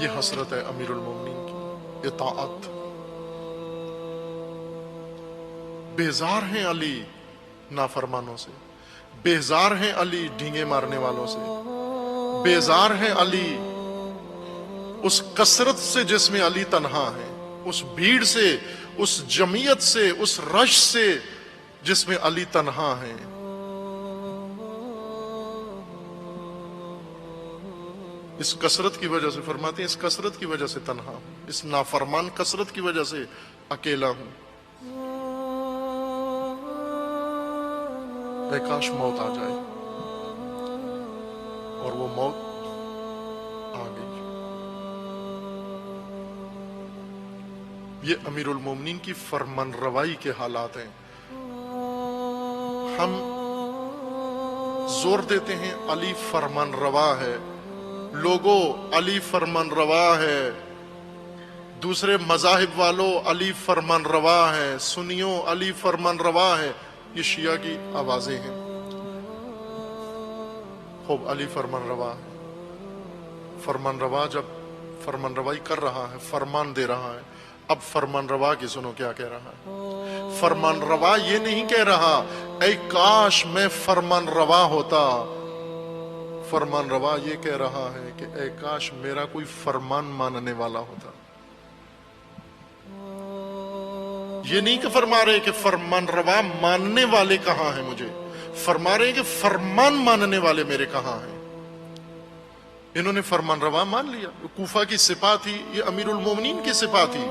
یہ حسرت ہے امیر المومنین کی، اطاعت۔ بیزار ہیں علی نافرمانوں سے، بیزار ہیں علی ڈھینگے مارنے والوں سے، بیزار ہیں علی اس کثرت سے جس میں علی تنہا ہے، اس بھیڑ سے، اس جمعیت سے، اس رش سے جس میں علی تنہا ہے۔ اس کثرت کی وجہ سے، فرماتے ہیں اس کثرت کی وجہ سے تنہا ہوں، اس نافرمان کثرت کی وجہ سے اکیلا ہوں۔ اے کاش موت آ جائے، اور وہ موت آ گئی۔ یہ امیر المومنین کی فرمان روائی کے حالات ہیں۔ ہم زور دیتے ہیں علی فرمان روا ہے، لوگوں علی فرمان روا ہے، دوسرے مذاہب والوں علی فرمان روا ہے، سنیوں علی فرمان روا ہے۔ یہ شیعہ کی آوازیں ہیں۔ خوب علی فرمان روا ہے، فرمان روا جب فرمان روائی کر رہا ہے، فرمان دے رہا ہے، اب فرمان روا کی سنو کیا کہہ رہا ہے۔ فرمان روا یہ نہیں کہہ رہا اے کاش میں فرمان روا ہوتا، فرمان روا یہ کہہ رہا ہے کہ اے کاش میرا کوئی فرمان ماننے والا ہوتا۔ یہ نہیں کہ فرما رہے کہ فرمان روا ماننے والے کہاں ہیں، مجھے فرما رہے ہیں کہ فرمان ماننے والے میرے کہاں ہیں۔ انہوں نے فرمان روا مان لیا، کوفہ کی سپاہ تھی، یہ امیر المومنین کی سپاہ تھی،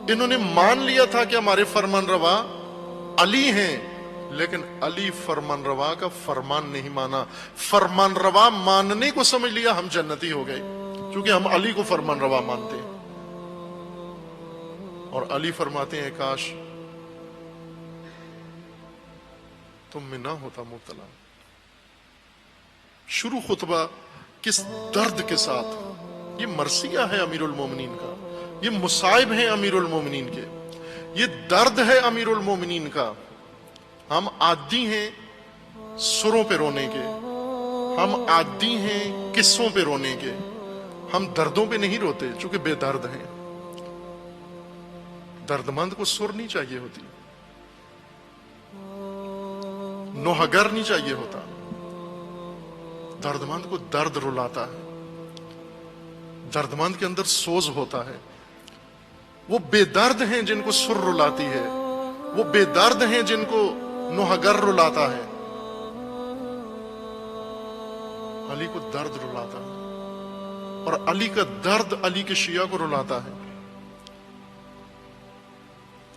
انہوں نے مان لیا تھا کہ ہمارے فرمان روا علی ہیں، لیکن علی فرمان روا کا فرمان نہیں مانا۔ فرمان روا ماننے کو سمجھ لیا ہم جنتی ہو گئے، کیونکہ ہم علی کو فرمان روا مانتے ہیں۔ اور علی فرماتے ہیں کاش تم میں نہ ہوتا مبتلا۔ شروع خطبہ کس درد کے ساتھ، یہ مرثیہ ہے امیر المومنین کا، یہ مصائب ہیں امیر المومنین کے، یہ درد ہے امیر المومنین کا۔ ہم عادی ہیں سروں پہ رونے کے، ہم عادی ہیں قصوں پہ رونے کے، ہم دردوں پہ نہیں روتے چونکہ بے درد ہیں۔ درد مند کو سر نہیں چاہیے ہوتی، نوحگر نہیں چاہیے ہوتا، درد مند کو درد رلاتا ہے، درد مند کے اندر سوز ہوتا ہے۔ وہ بے درد ہیں جن کو سر رلاتی ہے، وہ بے درد ہیں جن کو نوحگر رلاتا ہے۔ علی کو درد رلاتا ہے، اور علی کا درد علی کے شیعہ کو رلاتا ہے۔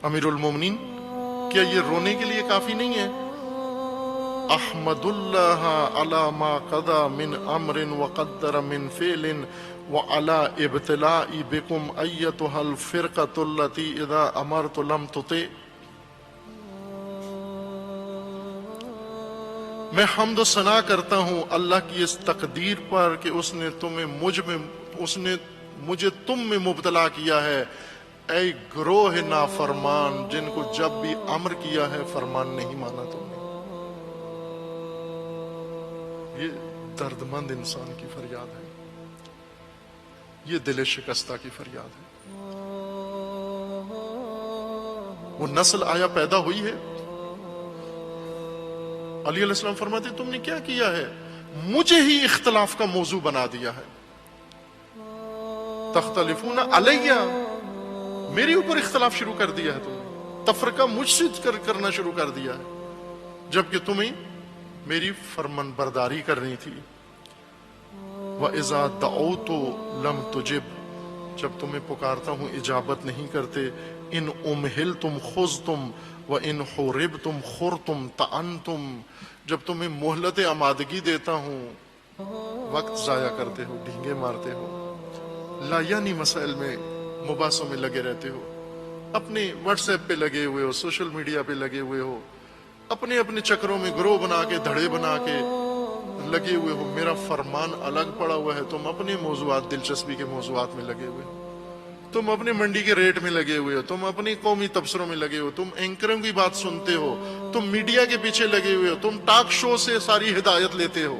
امیر المومنین کیا یہ رونے کے لیے کافی نہیں ہے؟ احمد اللہ علی ما قضى من امر وقدر من فعل وعلى ابتلاء بكم ایتها الفرقة التي اذا امرت لم تطع۔ میں حمد و ثنا کرتا ہوں اللہ کی اس تقدیر پر کہ اس نے مجھے تم میں مبتلا کیا ہے، اے گروہ نافرمان جن کو جب بھی امر کیا ہے فرمان نہیں مانا تم نے۔ یہ درد مند انسان کی فریاد ہے، یہ دل شکستہ کی فریاد ہے۔ وہ نسل آیا پیدا ہوئی ہے۔ علی علیہ السلام فرماتے تم نے کیا کیا ہے؟ مجھے ہی اختلاف کا موضوع بنا دیا ہے۔ تختلفون علیہ، میرے اوپر اختلاف شروع کر دیا ہے تم نے، تفرقہ مجھ سے کرنا شروع کر دیا ہے، جبکہ تمہیں میری فرمان برداری کرنی تھی۔ وَإِذَا دَعَوْتُ لَمْ تُجِبْ، جب تمہیں پکارتا ہوں اجابت نہیں کرتے۔ ان امہلتم خذتم وَإِنْ حُرِبْتُمْ خُرْتُمْ طَعَنْتُمْ، جب تمہیں مہلت آمادگی دیتا ہوں وقت ضائع کرتے ہو، ڈھینگے مارتے ہو، لا یعنی مسائل میں مباحثوں میں لگے رہتے ہو، اپنے واٹس ایپ پہ لگے ہوئے ہو، سوشل میڈیا پہ لگے ہوئے ہو، اپنے چکروں میں گروہ بنا کے، دھڑے بنا کے لگے ہوئے ہو۔ میرا فرمان الگ پڑا ہوا ہے، تم اپنے موضوعات، دلچسپی کے موضوعات میں لگے ہوئے ہو، تم اپنے منڈی کے ریٹ میں لگے ہوئے ہو، تم اپنی قومی تبصروں میں لگے ہو، تم اینکروں کی بات سنتے ہو، تم میڈیا کے پیچھے لگے ہوئے ہو، تم ٹاک شو سے ساری ہدایت لیتے ہو۔